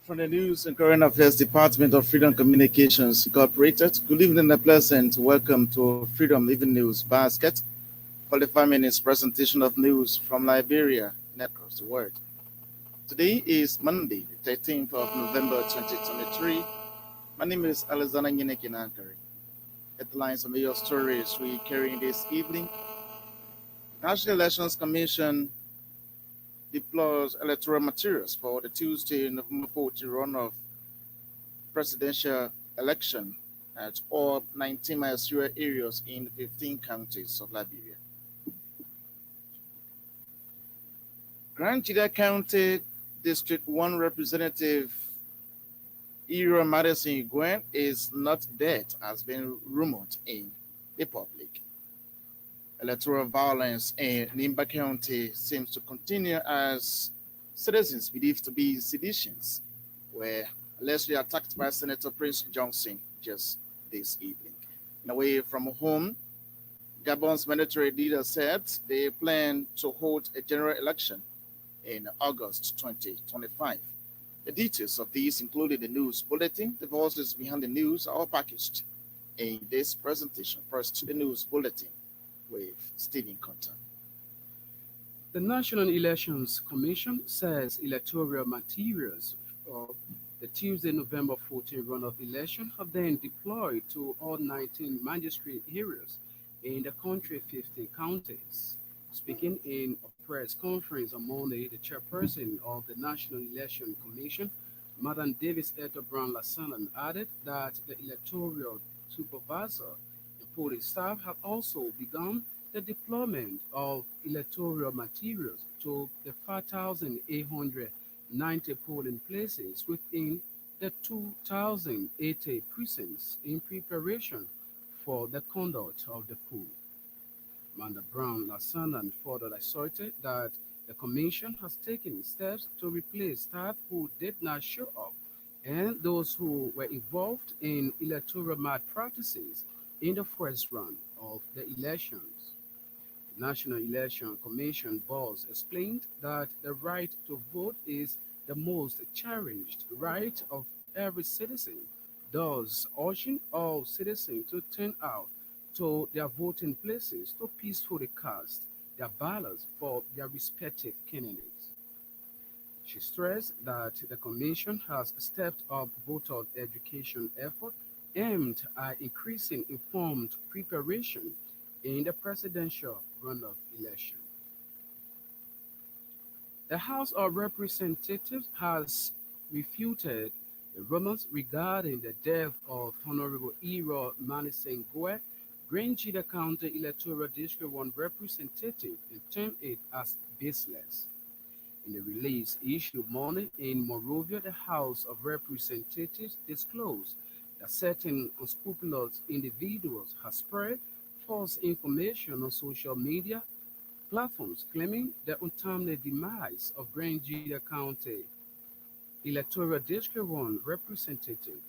From the News and Current Affairs Department of Freedom Communications Incorporated, good evening and pleasant welcome to Freedom Living News Basket, 45 minutes presentation of news from Liberia and across the world. Today is Monday, the 13th of November 2023. My name is Alexander Nyenekinankari. Headlines of your stories we carry this evening. National Elections Commission deploys electoral materials for the Tuesday, November 14 runoff presidential election at all 19 ministerial areas in 15 counties of Liberia. Grand Jida County District 1 Representative Ira Madison Gwen is not dead, has been rumored in the public. Electoral violence in Nimba County seems to continue as citizens believed to be seditions were allegedly attacked by Senator Prince Johnson just this evening. And away from home, Gabon's military leader said they plan to hold a general election in August 2025. The details of these, including the news bulletin, the voices behind the news, are all packaged in this presentation. First, the news bulletin with Stephen Conta. The National Elections Commission says electoral materials of the Tuesday, November 14 runoff election have been deployed to all 19 magistrate areas in the country's 15 counties. Speaking in a press conference on Monday, the chairperson of the National Election Commission, Madam Davis Eto Brown Lassanan, added that the electoral supervisor and police staff have also begun the deployment of electoral materials to the 5,890 polling places within the 2,080 precincts in preparation for the conduct of the poll. Amanda Brown Lassanan further asserted that the Commission has taken steps to replace staff who did not show up and those who were involved in electoral malpractices in the first round of the elections. The National Election Commission boss explained that the right to vote is the most cherished right of every citizen, thus urging all citizens to turn out to their voting places to peacefully cast their ballots for their respective candidates. She stressed that the Commission has stepped up voter education efforts aimed at increasing informed preparation in the presidential runoff election. The House of Representatives has refuted the rumors regarding the death of Honorable Ira Manisengwe, Grangeda County Electoral District 1 representative, and termed it as baseless. In the release issued Monday in Monrovia, the House of Representatives disclosed that certain unscrupulous individuals have spread false information on social media platforms claiming the untimely demise of Grangeda County Electoral District 1 representative.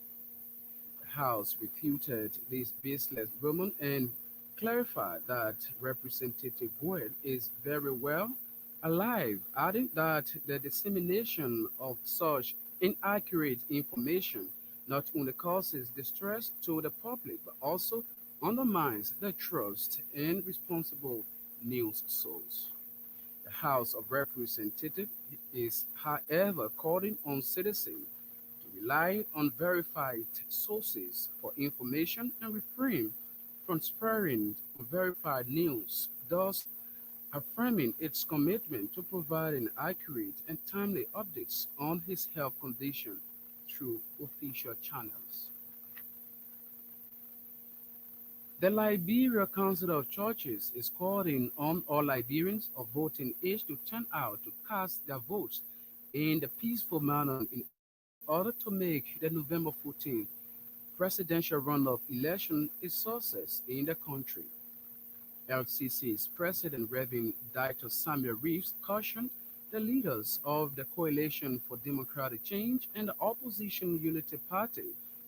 The House refuted this baseless rumor and clarified that Representative Boyd is very well alive, adding that the dissemination of such inaccurate information not only causes distress to the public but also undermines the trust in responsible news source. The House of Representatives is, however, calling on citizens to rely on verified sources for information and refrain from spreading unverified news, thus affirming its commitment to providing accurate and timely updates on his health condition through official channels. The Liberia Council of Churches is calling on all Liberians of voting age to turn out to cast their votes in the peaceful manner in order to make the November 14th presidential runoff election a success in the country. LCC's President Reverend Dr. Samuel Reeves cautioned the leaders of the Coalition for Democratic Change and the Opposition Unity Party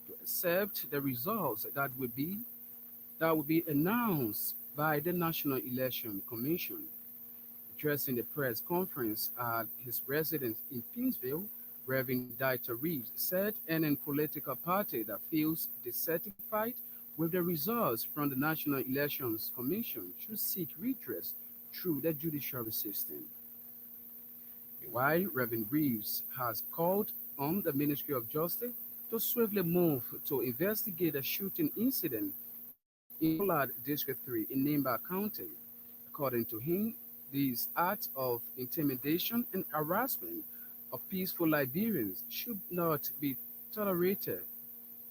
to accept the results that will be announced by the National Election Commission. Addressing the press conference at his residence in Pinsville, Reverend Dieter Reeves said any political party that feels dissatisfied with the results from the National Elections Commission should seek redress through the judiciary system. Meanwhile, Reverend Reeves has called on the Ministry of Justice to swiftly move to investigate a shooting incident in Pollard District 3 in Nimba County. According to him, these acts of intimidation and harassment of peaceful Liberians should not be tolerated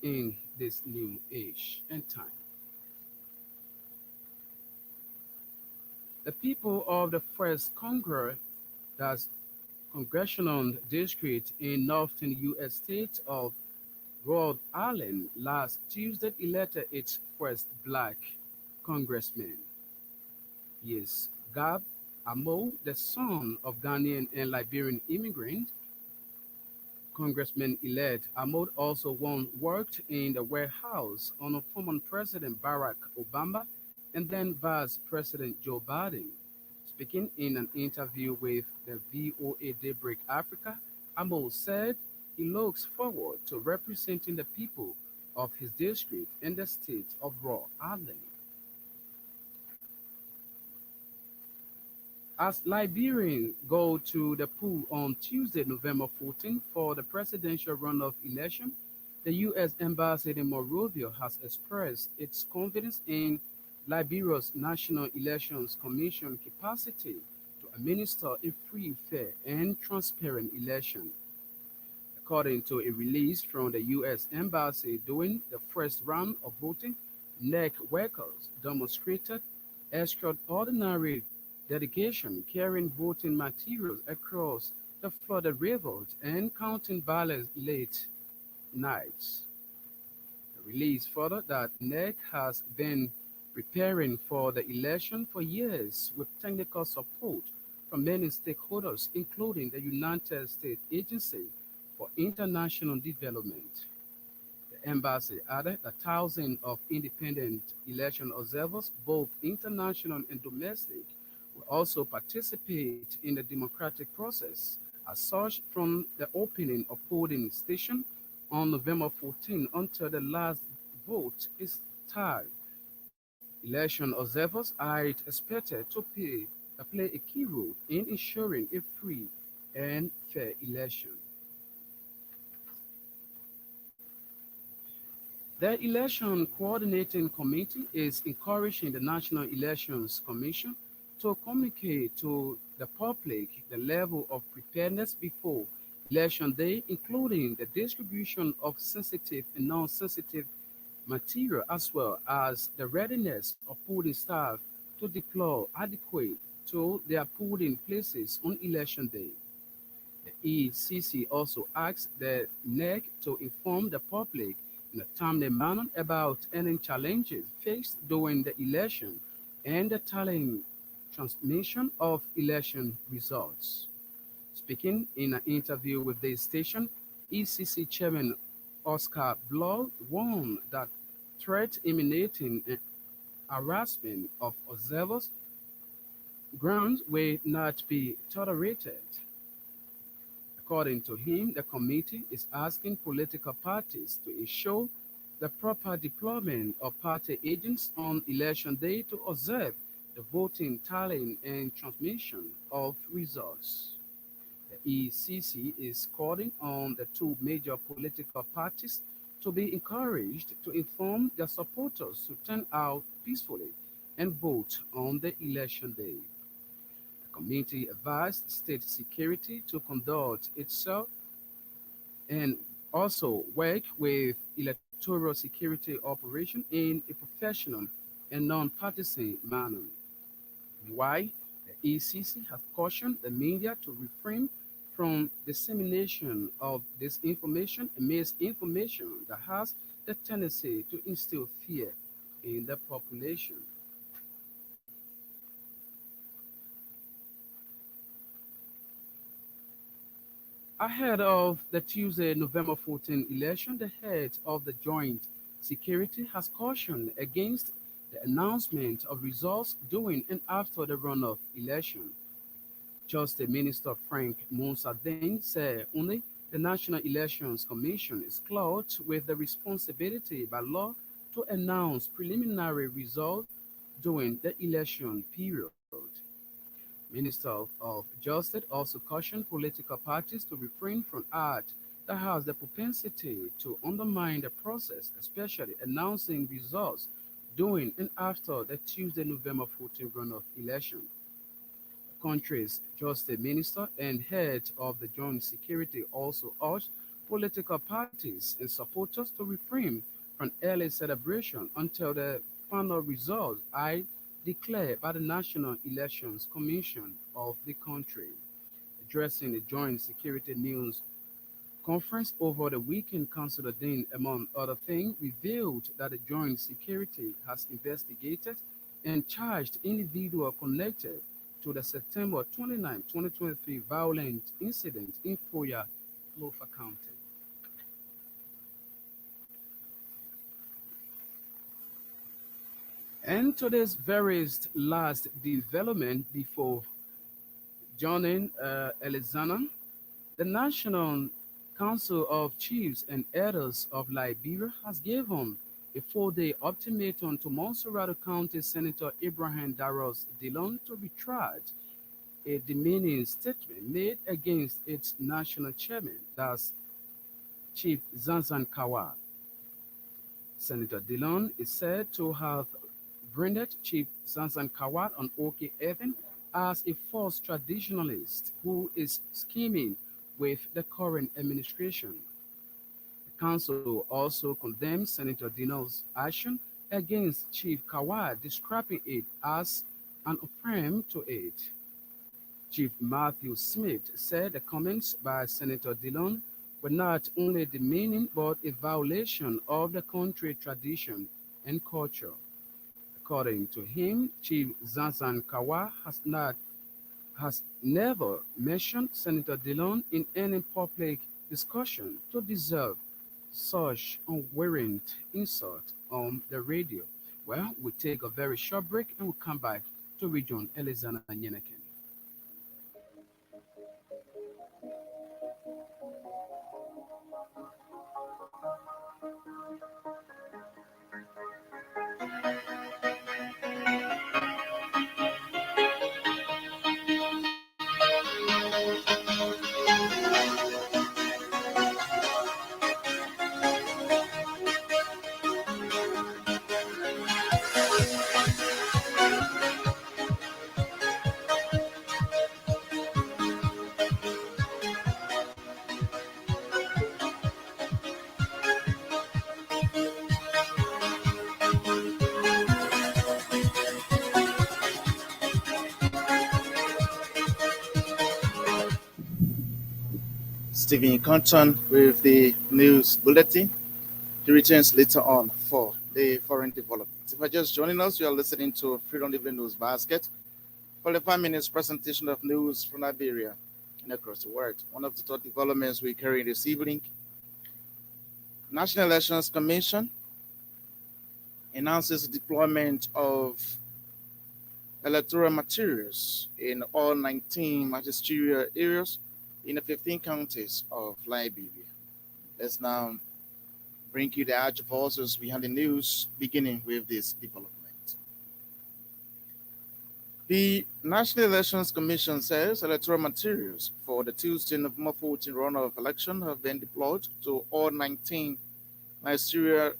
in this new age and time. The people of the first Congress, that's congressional district in northern U.S. state of Rhode Island, last Tuesday elected its first black congressman. Yes, Gab Amo, the son of Ghanaian and Liberian immigrant, Congressman-elect Ahmad also once worked in the White House under former President Barack Obama and then Vice President Joe Biden. Speaking in an interview with the VOA Daybreak Africa, Ahmad said he looks forward to representing the people of his district in the state of Rhode Island. As Liberians go to the poll on Tuesday, November 14th for the presidential runoff election, the U.S. Embassy in Monrovia has expressed its confidence in Liberia's National Elections Commission capacity to administer a free, fair, and transparent election. According to a release from the U.S. Embassy during the first round of voting, NEC workers demonstrated extraordinary dedication carrying voting materials across the flooded rivers and counting ballots late nights. The release further that NEC has been preparing for the election for years with technical support from many stakeholders, including the United States Agency for International Development. The embassy added that thousands of independent election observers, both international and domestic, will also participate in the democratic process as such from the opening of polling station on November 14 until the last vote is tied. Election observers are expected to play a key role in ensuring a free and fair election. The Election Coordinating Committee is encouraging the National Elections Commission to communicate to the public the level of preparedness before Election Day, including the distribution of sensitive and non-sensitive material, as well as the readiness of polling staff to deploy adequate to their polling places on Election Day. The ECC also asks the NEC to inform the public in a timely manner about any challenges faced during the election and the tallying transmission of election results. Speaking in an interview with this station, ECC Chairman Oscar Blow warned that threats emanating and harassment of observers grounds will not be tolerated. According to him, the committee is asking political parties to ensure the proper deployment of party agents on election day to observe the voting, tallying, and transmission of results. The ECC is calling on the two major political parties to be encouraged to inform their supporters to turn out peacefully and vote on the election day. The committee advised state security to conduct itself and also work with electoral security operation in a professional and non-partisan manner. Meanwhile, the ECC has cautioned the media to refrain from dissemination of disinformation and misinformation that has the tendency to instill fear in the population. Ahead of the Tuesday, November 14 election, the head of the Joint Security has cautioned against the announcement of results during and after the runoff election. Justice Minister Frank Musadin said only The National Elections Commission is clothed with the responsibility by law to announce preliminary results during the election period. Minister of Justice also cautioned political parties to refrain from art that has the propensity to undermine the process, especially announcing results during and after the Tuesday, November 14 runoff election. The country's Justice Minister and head of the Joint Security also urged political parties and supporters to refrain from early celebration until the final results are declared by the National Elections Commission of the country. Addressing the Joint Security News Conference over the weekend, Councillor Dean, among other things, revealed that the Joint Security has investigated and charged individuals connected to the September 29, 2023 violent incident in Foya, Lofa County. And today's very last development before joining Alexander, the National Council of Chiefs and Elders of Liberia has given a 4-day ultimatum to Montserrat County Senator Ibrahim Daros Dillon to retract a demeaning statement made against its national chairman, that's Chief Zanzan Kawad. Senator Dillon is said to have branded Chief Zanzan Kawad on OK Evan as a false traditionalist who is scheming with the current administration. The council also condemned Senator Dillon's action against Chief Kawad, describing it as an affront to it. Chief Matthew Smith said the comments by Senator Dillon were not only demeaning but a violation of the country tradition and culture. According to him, Chief Zanzan Kawa has never mentioned Senator Dillon in any public discussion to deserve such unwarranted insult on the radio. Well, we'll take a very short break and we'll come back to rejoin Elizana Nyeneken. Stephen Compton with the news bulletin. He returns later on for the foreign development. If you're just joining us, you are listening to Freedom Living News Basket, 45 minutes presentation of news from Liberia and across the world. One of the top developments we carry this evening, National Elections Commission announces the deployment of electoral materials in all 19 magisterial areas in the 15 counties of Liberia. Let's now bring you the arch voices behind the news, beginning with this development. The National Elections Commission says electoral materials for the Tuesday, November 14 runoff election have been deployed to all 19 ministerial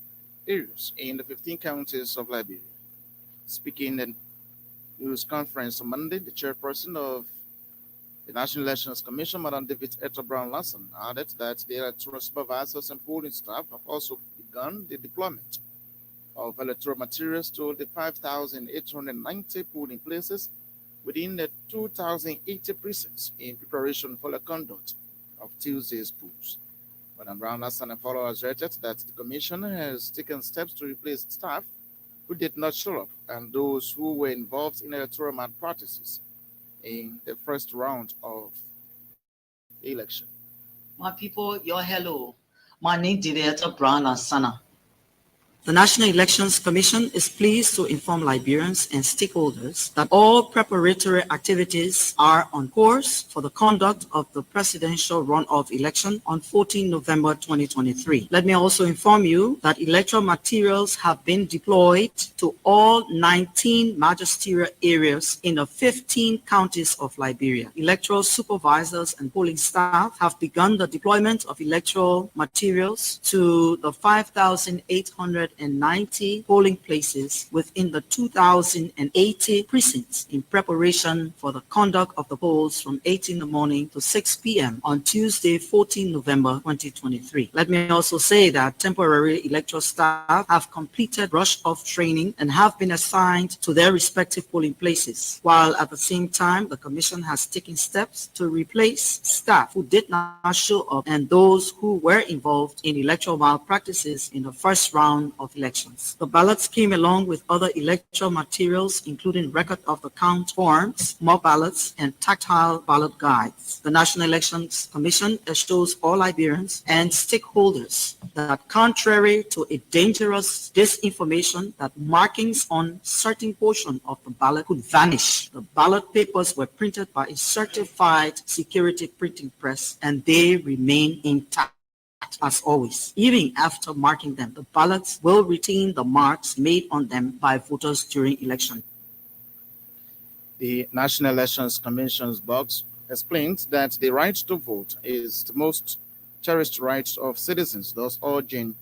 areas in the 15 counties of Liberia. Speaking in the news conference on Monday, the chairperson of the National Elections Commission, Madam David Etta Brown Lasson, added that the electoral supervisors and polling staff have also begun the deployment of electoral materials to the 5,890 polling places within the 2,080 precincts in preparation for the conduct of Tuesday's polls. Madam Brown Lasson and followers rated that the Commission has taken steps to replace staff who did not show up and those who were involved in electoral malpractices in the first round of the election. My people, your hello. My name is Director Brown Asana. The National Elections Commission is pleased to inform Liberians and stakeholders that all preparatory activities are on course for the conduct of the presidential runoff election on 14 November 2023. Let me also inform you that electoral materials have been deployed to all 19 magisterial areas in the 15 counties of Liberia. Electoral supervisors and polling staff have begun the deployment of electoral materials to the 5,890 polling places within the 2,080 precincts in preparation for the conduct of the polls from 8 in the morning to 6 p.m. on Tuesday, 14 November 2023. Let me also say that temporary electoral staff have completed rush-off training and have been assigned to their respective polling places, while at the same time, the Commission has taken steps to replace staff who did not show up and those who were involved in electoral malpractices in the first round of elections. The ballots came along with other electoral materials, including record of the count forms, mock ballots, and tactile ballot guides. The National Elections Commission assures all Liberians and stakeholders that contrary to a dangerous disinformation that markings on certain portion of the ballot could vanish, the ballot papers were printed by a certified security printing press and they remain intact. As always, even after marking them, the ballots will retain the marks made on them by voters during election. The National Elections Commission's box explains that the right to vote is the most cherished right of citizens, thus urging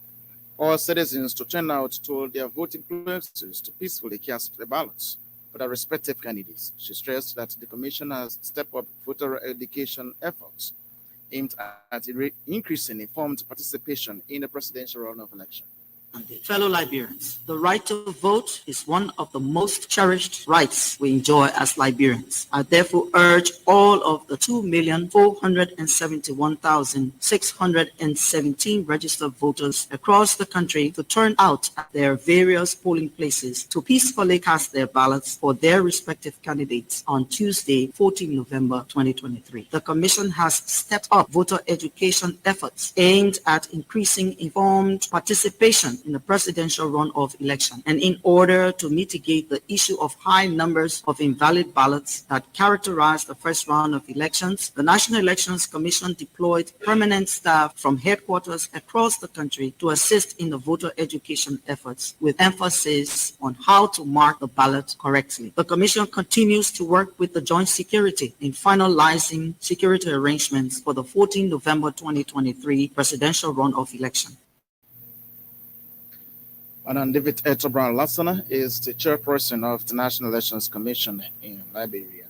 all citizens to turn out to their voting places to peacefully cast their ballots for their respective candidates. She stressed that the Commission has stepped up voter education efforts aimed at increasing informed participation in the presidential runoff election. Fellow Liberians, the right to vote is one of the most cherished rights we enjoy as Liberians. I therefore urge all of the 2,471,617 registered voters across the country to turn out at their various polling places to peacefully cast their ballots for their respective candidates on Tuesday, 14 November 2023. The Commission has stepped up voter education efforts aimed at increasing informed participation in the presidential runoff election, and in order to mitigate the issue of high numbers of invalid ballots that characterized the first round of elections, the National Elections Commission deployed permanent staff from headquarters across the country to assist in the voter education efforts, with emphasis on how to mark the ballot correctly. The Commission continues to work with the Joint Security in finalizing security arrangements for the 14 November 2023 presidential runoff election. And David Etobran Lassana is the chairperson of the National Elections Commission in Liberia.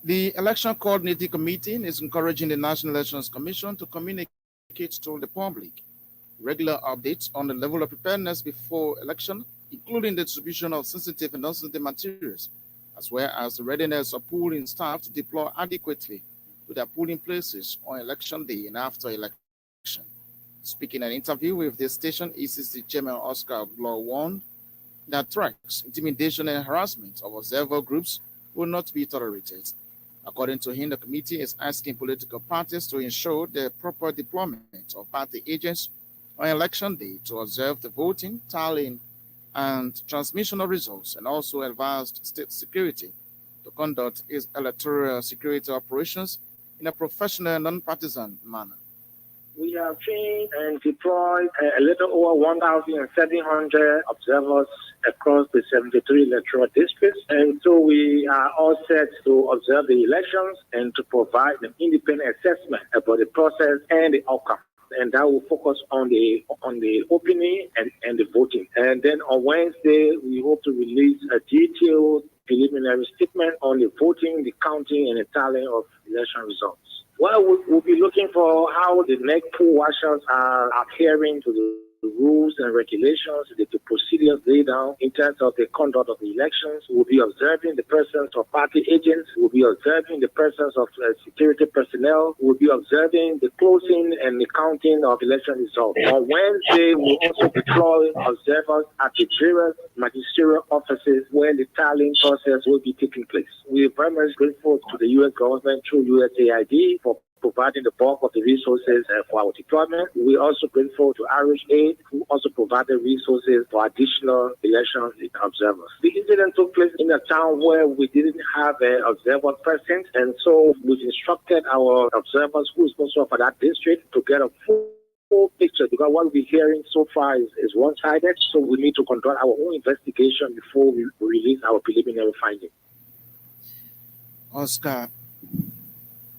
The Election Coordinating Committee is encouraging the National Elections Commission to communicate to the public regular updates on the level of preparedness before election, including the distribution of sensitive and non-sensitive materials, as well as the readiness of polling staff to deploy adequately to their polling places on election day and after election. Speaking in an interview with the station, ECC Chairman Oscar Law warned that threats, intimidation, and harassment of observer groups will not be tolerated. According to him, the committee is asking political parties to ensure the proper deployment of party agents on election day to observe the voting, tallying, and transmission of results, and also advised state security to conduct its electoral security operations in a professional, non-partisan manner. We have trained and deployed a little over 1,700 observers across the 73 electoral districts. And so we are all set to observe the elections and to provide an independent assessment about the process and the outcome. And that will focus on the opening and the voting. And then on Wednesday, we hope to release a detailed preliminary statement on the voting, the counting, and the tallying of election results. Well, we'll be looking for how the NEC poll watchers are adhering to the rules and regulations, the procedures laid down in terms of the conduct of the elections. We'll be observing the presence of party agents. We'll be observing the presence of security personnel. We'll be observing the closing and the counting of election results. On Wednesday, we'll also deploy observers at the various magisterial offices where the tallying process will be taking place. We are very much grateful to the U.S. government through USAID for providing the bulk of the resources for our deployment. We also grateful to Irish Aid, who also provided resources for additional election observers. The incident took place in a town where we didn't have an observer present, and so we've instructed our observers who is also for that district to get a full picture, because what we're hearing so far is one-sided, so we need to conduct our own investigation before we release our preliminary findings.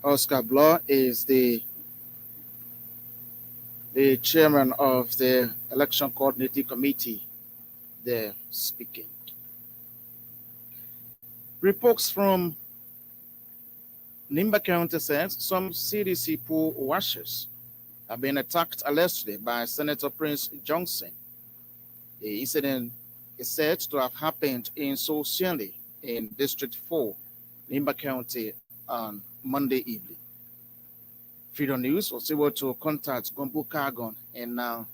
Oscar Bloor is the chairman of the Election Coordinating Committee there speaking. Reports from Nimba County says some CDC poll washers have been attacked allegedly by Senator Prince Johnson. The incident is said to have happened in Sosiali in District 4, Nimba County, on Monday evening. Freedom News was able to contact Gombo Kargon, and now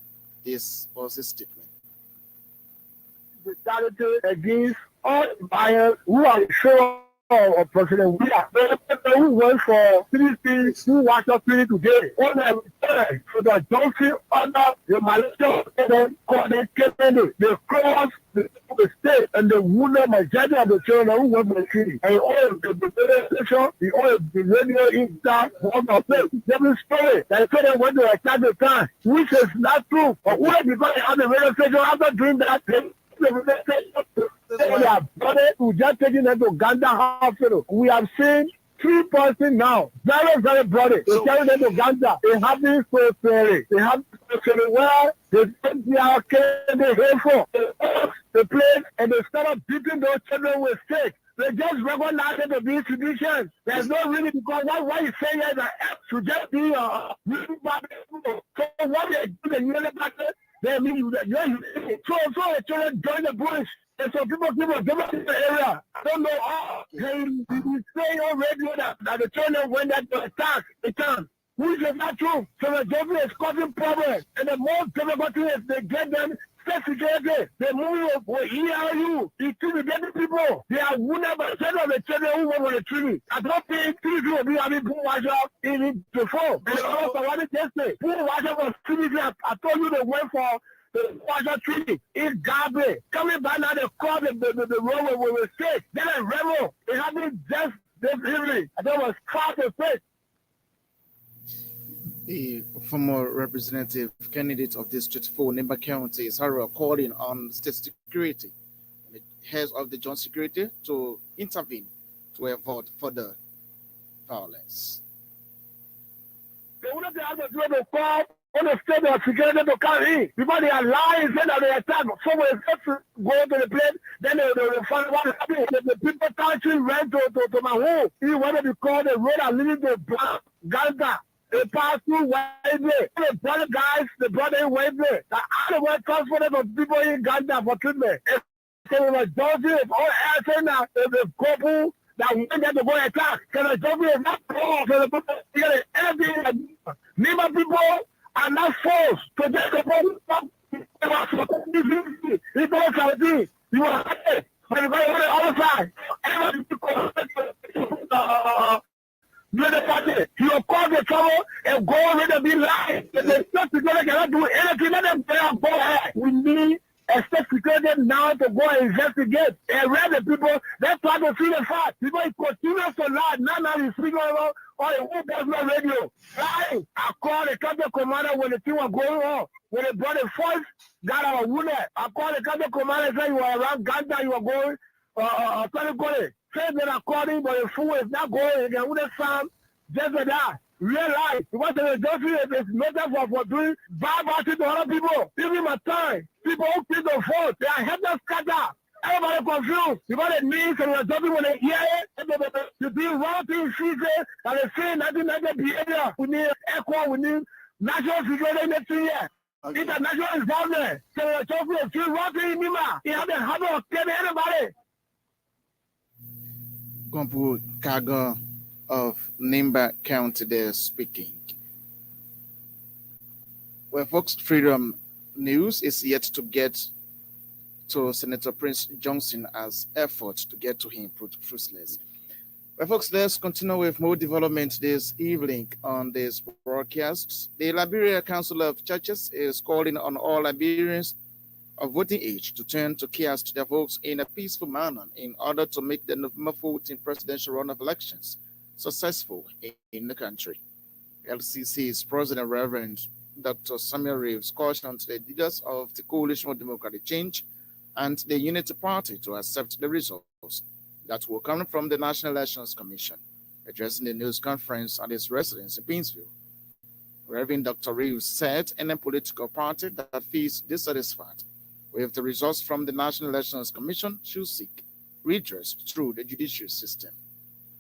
this was his statement. We started against all buyers who are sure of President William. Who went for 3 things, who watched us today. On the return, so the Johnson under the Malaysian coordinated the cross the state and the wounded majority of the children who went for the city. And all the station, the radio inside, one of them, every story that said they went to attack the town, which is not true. But why, because they have the radio station after doing that, they are brother who just taking them to Uganda hospital. We have seen 3 persons now, very, very bloody. They carry them to Uganda. They have this so scary. They have where they take their care, they head for the place, and they start beating those children with sticks. They just recognize the distribution. There's no really, because what you say is that should just be really bad. So what they do, they really back there, they mean so the children join the bush. And so people in the area. I don't know. They say on radio that the children went there to attack the town, which is not true. So the government is causing problems. And the most difficult thing is they get them state security. They move for ERU. They treat people. They are wounded by some of the children who went on the tree. I don't think 3 people will be having pool washer in before. And also what did they say? Pool washer was treated. I told you they went for the water treaty is garbage. Coming back now, they call the road where we stay. Then a rebel. It happened just this evening. And that was caught the face. The former representative candidate of District 4, Nimba County, is calling on state security and the heads of the joint security to intervene to avoid further violence. They wouldn't have to do the call on the state of security to come in because they are lying, saying that they attack. Someone is just to go to the place, then they find what happened. The people country ran to my home. He wanted to call the road and leading to Gaza. They passed through Wednesday. The brother guys, the brother in Wednesday. The other one transported for people in Gaza for treatment. So the majority of all air saying that the couple that went there to go attack. So the majority is not called. So the people, anything. Nimba people are not forced to get the problem. It's all 17. You are happy. But you go on the other side. The party, you cause the trouble and go with the big lie. The state security cannot do anything. Let them go ahead. We need a state security now to go and investigate and read the people. That's why to see the fact. People continue to lie. Now you speak about or the whole personal radio. Lying. I called the country commander when the thing was going on. When they brought the force, got our wounded. I called the country commander and said you were around Gaza, you were going, Say that according, but the fool is not going again with the sound, just like that. Realize, because the industry is matter for doing bad to other people. Even my time, people who pick the phone, they are helpless scatter. Everybody confused. Because it means and the industry when they hear it, you do wrong things, and they say nothing like that behavior. We need echo, we need national security next year. Okay. International involvement. So the industry is doing wrong things in Nima. He has the habit of killing anybody. Gombo Kargon of Nimba County there speaking. Well, folks, Freedom News is yet to get to Senator Prince Johnson as effort to get to him fruitless. Well, folks, let's continue with more development this evening on this broadcast. The Liberia Council of Churches is calling on all Liberians of voting age to turn to cast their votes in a peaceful manner in order to make the November 14 presidential run of elections successful in the country. LCC's President Reverend Dr. Samuel Reeves cautioned the leaders of the Coalition for Democratic Change and the Unity Party to accept the results that will come from the National Elections Commission. Addressing the news conference at his residence in Painesville, Reverend Dr. Reeves said any political party that feels dissatisfied with the results from the National Elections Commission should seek redress through the judicial system.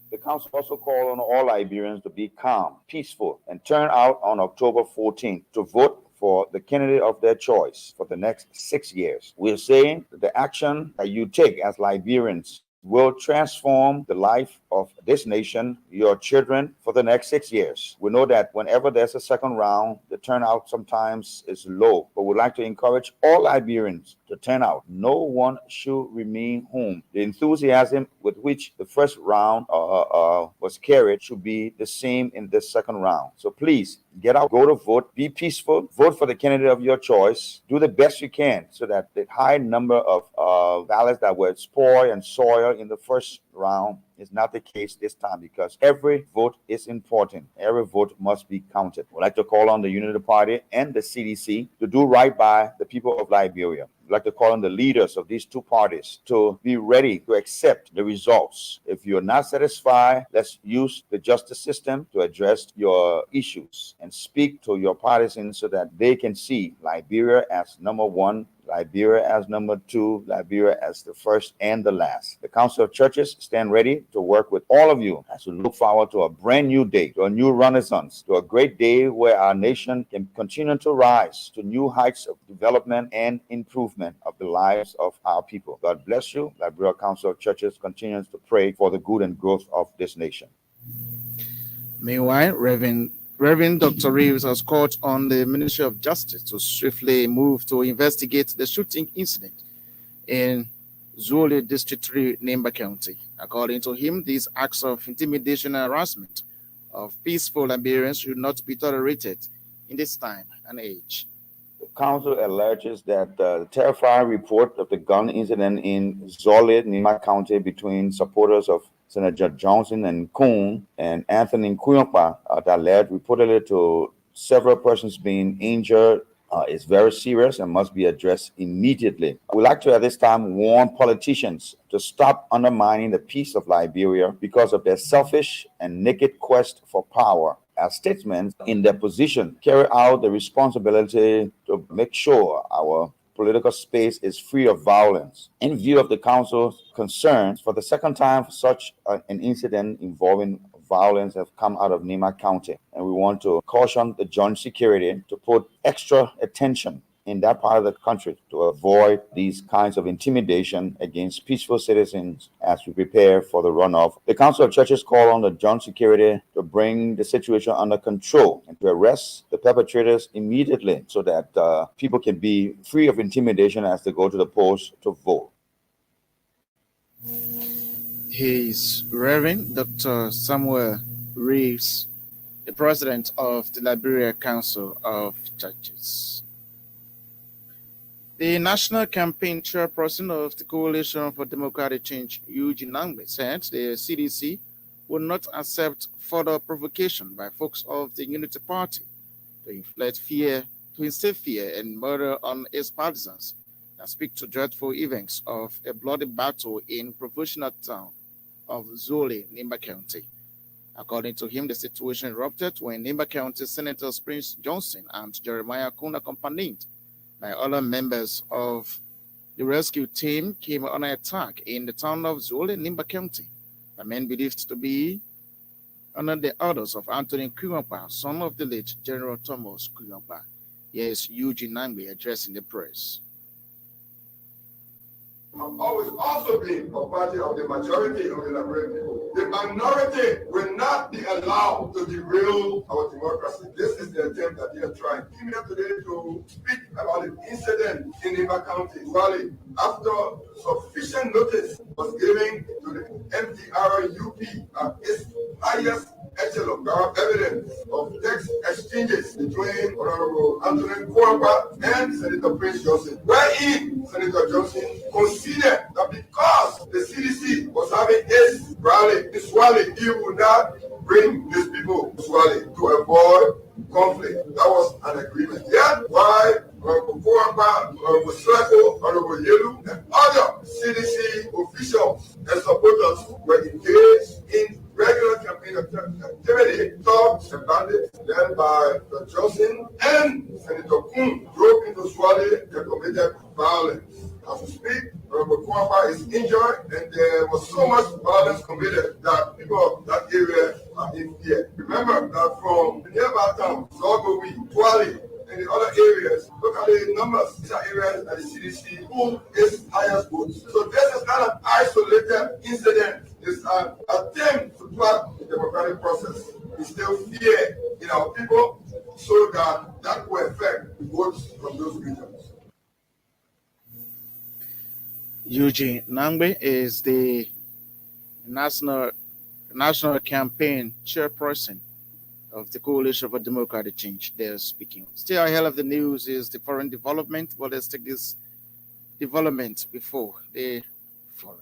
The council also called on all Liberians to be calm, peaceful, and turn out on October 14th to vote for the candidate of their choice for the next 6 years. We're saying that the action that you take as Liberians will transform the life of this nation, your children, for the next 6 years. We know that whenever there's a second round, the turnout sometimes is low, but we'd like to encourage all Liberians to turn out. No one should remain home. The enthusiasm with which the first round was carried should be the same in the second round. So please, get out, go to vote, be peaceful, vote for the candidate of your choice, do the best you can so that the high number of ballots that were spoiled and soiled in the first round is not the case this time, because every vote is important. Every vote must be counted. We'd like to call on the Unity Party and the CDC to do right by the people of Liberia. We'd like to call on the leaders of these two parties to be ready to accept the results. If you're not satisfied, let's use the justice system to address your issues and speak to your partisans so that they can see Liberia as number one, Liberia as number two, Liberia as the first and the last. The Council of Churches stand ready to work with all of you as we look forward to a brand new day, to a new renaissance, to a great day where our nation can continue to rise to new heights of development and improvement of the lives of our people. God bless you. Liberia Council of Churches continues to pray for the good and growth of this nation. Meanwhile, Reverend Dr. Reeves has called on the Ministry of Justice to swiftly move to investigate the shooting incident in Zule District 3, Nimba County. According to him, these acts of intimidation and harassment of peaceful Liberians should not be tolerated in this time and age. The council alleges that the terrifying report of the gun incident in Zole, Nimba County, between supporters of Senator Johnson and Kuhn and Anthony Kuyompa that led reportedly to several persons being injured is very serious and must be addressed immediately. I would like to at this time warn politicians to stop undermining the peace of Liberia because of their selfish and naked quest for power. As statesmen in their position carry out the responsibility to make sure our political space is free of violence. In view of the council's concerns, for the second time, such an incident involving violence have come out of Nimba County, and we want to caution the joint security to put extra attention in that part of the country to avoid these kinds of intimidation against peaceful citizens as we prepare for the runoff. The Council of Churches call on the joint security to bring the situation under control and to arrest the perpetrators immediately so that people can be free of intimidation as they go to the polls to vote. He is Reverend Dr. Samuel Reeves, the president of the Liberia Council of Churches. The national campaign chairperson of the Coalition for Democratic Change, Eugene Nangbe, said the CDC will not accept further provocation by folks of the Unity Party to instill fear and murder on its partisans that speak to dreadful events of a bloody battle in provincial town of Zole, Nimba County. According to him, the situation erupted when Nimba County Senator Prince Johnson and Jeremiah Kuhn, accompanied by other members of the rescue team, came on an attack in the town of Zole, Nimba County, by men believed to be under the orders of Anthony Kuyompa, son of the late General Thomas Kuyompa. Yes, Eugene Nangbe addressing the press. I've always also been a party of the majority of the Liberian people. The minority will not be allowed to derail our democracy. This is the attempt that they are trying. I'm here today to speak about the incident in Iba County, Valley, after sufficient notice was given to the MDR-UP at its highest echelon. There are evidence of text exchanges between Honorable Anthony Kwamba and Senator Prince Johnson, wherein Senator Johnson considered that because the CDC was having its rally in Swale, he would not bring these people to Swale to avoid conflict. That was an agreement. Yet, why Honorable Kwamba, Honorable Slako, Honorable Yelu, and other CDC officials and supporters were engaged in regular campaign activity, talks and bandits led by the Johnson and Senator Kuhn drove into Swale and committed violence. As we speak, Honorable Kwamba is injured, and there was so much violence committed that people of that area are in fear. Remember that from the nearby towns, Zogowi, Twali, and the other areas, look at the numbers. These are areas that the CDC who is highest votes. So this is not an isolated incident. It's an attempt to thwart the democratic process. Instill fear in our people so that will affect the votes from those regions. Eugene Nangbe is the national campaign chairperson of the Coalition for Democratic Change. They're speaking. Still ahead of the news is the foreign development, but let's take this development before the foreign.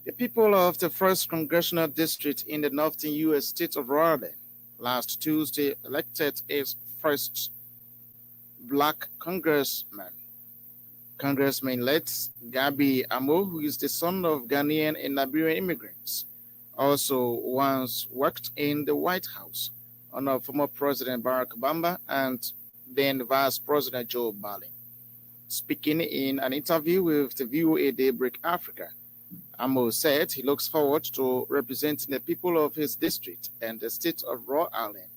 The people of the 1st Congressional District in the northern U.S. state of Rhode Island last Tuesday elected its first black congressman. Congressman-elect Gabi Amo, who is the son of Ghanaian and Liberian immigrants, also once worked in the White House under former President Barack Obama and then Vice President Joe Biden. Speaking in an interview with the VOA Daybreak Africa, Amo said he looks forward to representing the people of his district and the state of Rhode Island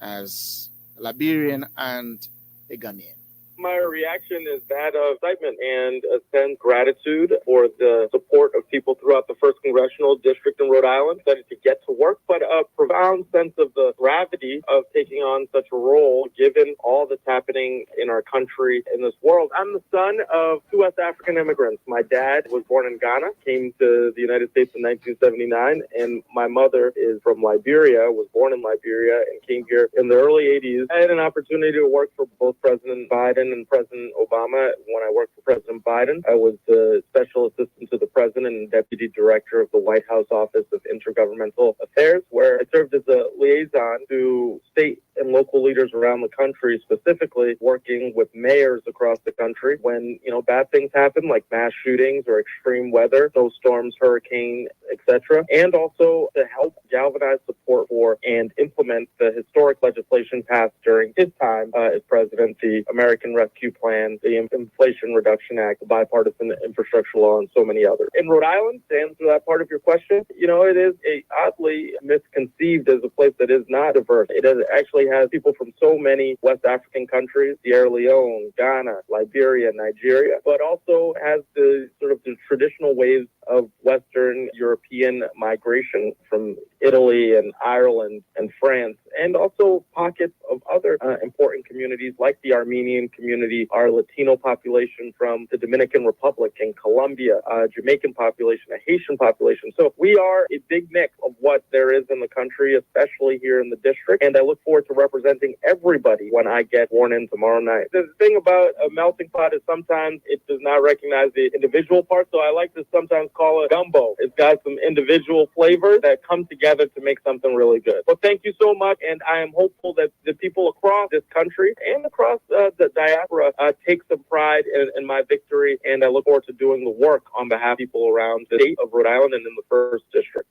as a Liberian and a Ghanaian. My reaction is that of excitement and a sense of gratitude for the support of people throughout the 1st Congressional District in Rhode Island. Excited to get to work, but a profound sense of the gravity of taking on such a role given all that's happening in our country, in this world. I'm the son of 2 West African immigrants. My dad was born in Ghana, came to the United States in 1979, and my mother is from Liberia, was born in Liberia, and came here in the early 80s. I had an opportunity to work for both President Biden and President Obama. When I worked for President Biden, I was the special assistant to the president and deputy director of the White House Office of Intergovernmental Affairs, where I served as a liaison to state and local leaders around the country, specifically working with mayors across the country when, bad things happen like mass shootings or extreme weather, snowstorms, hurricanes, etc. And also to help galvanize support for and implement the historic legislation passed during his time as president, the American Rescue Plan, the Inflation Reduction Act, the Bipartisan Infrastructure Law, and so many others. In Rhode Island, to answer that part of your question, it is oddly misconceived as a place that is not diverse. It actually has people from so many West African countries, Sierra Leone, Ghana, Liberia, Nigeria, but also has the sort of the traditional ways of Western European migration from Italy and Ireland and France, and also pockets of other important communities like the Armenian community, our Latino population from the Dominican Republic and Colombia, Jamaican population, a Haitian population. So we are a big mix of what there is in the country, especially here in the district, and I look forward to representing everybody when I get sworn in tomorrow night. The thing about a melting pot is sometimes it does not recognize the individual parts, so I like to sometimes call it gumbo. It's got some individual flavors that come together to make something really good. Well, thank you so much, and I am hopeful that the people across this country and across the diaspora take some pride in my victory, and I look forward to doing the work on behalf of people around the state of Rhode Island and in the 1st District.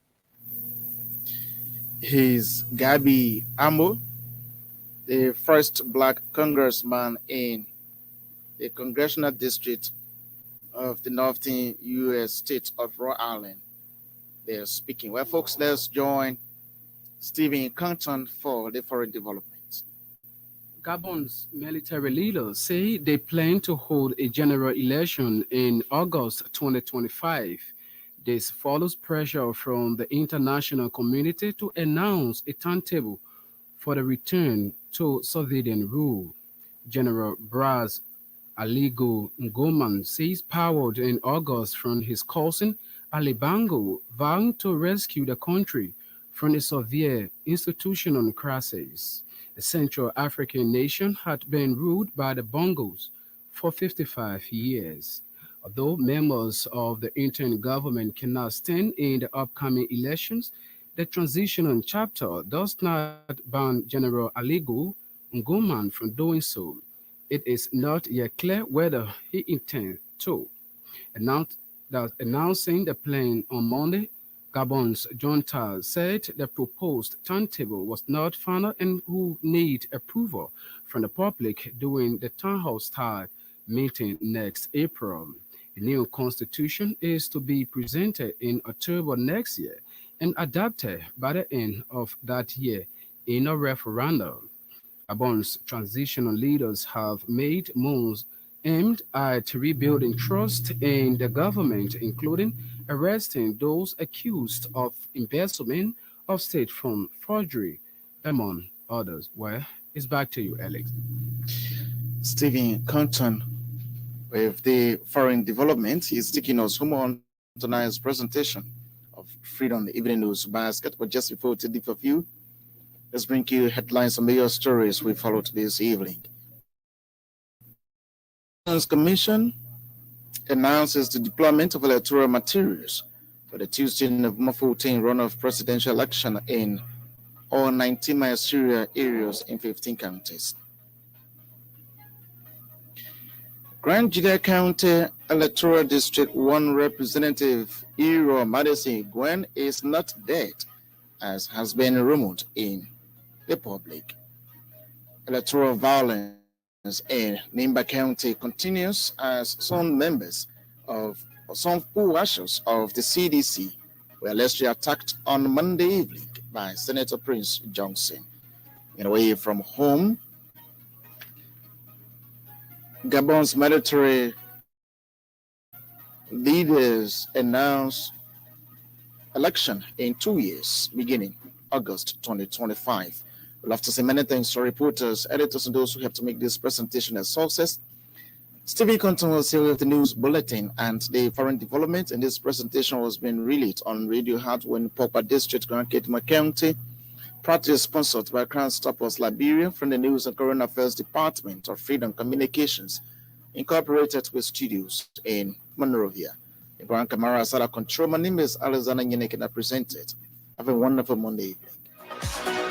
He's Gabi Amo, the first black congressman in the Congressional District of the northern U.S. state of Rhode Island. They're speaking. Well, folks, let's join Stephen Compton for the foreign development. Gabon's military leaders say they plan to hold a general election in August 2025. This follows pressure from the international community to announce a timetable for the return to civilian rule. General Braz Aligo Ngoman says powered in August from his cousin Ali Bongo, vowing to rescue the country from a severe institutional crisis. The Central African nation had been ruled by the Bongos for 55 years. Although members of the interim government cannot stand in the upcoming elections, the transitional chapter does not ban General Aligo Ngoman from doing so. It is not yet clear whether he intends to. Announcing the plan on Monday, Gabon's junta said the proposed timetable was not final and would need approval from the public during the town hall-style meeting next April. The new constitution is to be presented in October next year and adopted by the end of that year in a referendum. Gabon's transitional leaders have made moves aimed at rebuilding trust in the government, including arresting those accused of embezzlement of state fund forgery, among others. Well, it's back to you, Alex. Stephen Compton, with the foreign development, is taking us home on tonight's presentation of Freedom Evening News Basket. But just before to leave a few, let's bring you headlines and major stories we followed this evening. The Commission announces the deployment of electoral materials for the Tuesday, November 14 runoff presidential election in all 19 ministerial areas in 15 counties. Grand Jide County Electoral District 1 Representative Iro Madison Gwen is not dead, as has been rumored in the public. Electoral violence in Nimba County continues as some co-workers of the CDC were allegedly attacked on Monday evening by Senator Prince Johnson. Away from home, Gabon's military leaders announced election in 2 years, beginning August 2025. We'll have to say many thanks to reporters, editors, and those who helped to make this presentation a success. Stevie Compton was here with the news bulletin, and the foreign development in this presentation was being relayed on Radio Hardware in Pokwa District, Grand Kedema County, proudly sponsored by Crown Stoppers Liberia from the News and Current Affairs Department of Freedom Communications, incorporated with studios in Monrovia. Ibrahim Kamara Sala Control. My name is Alexander Yeneke, and I presented. Have a wonderful Monday evening.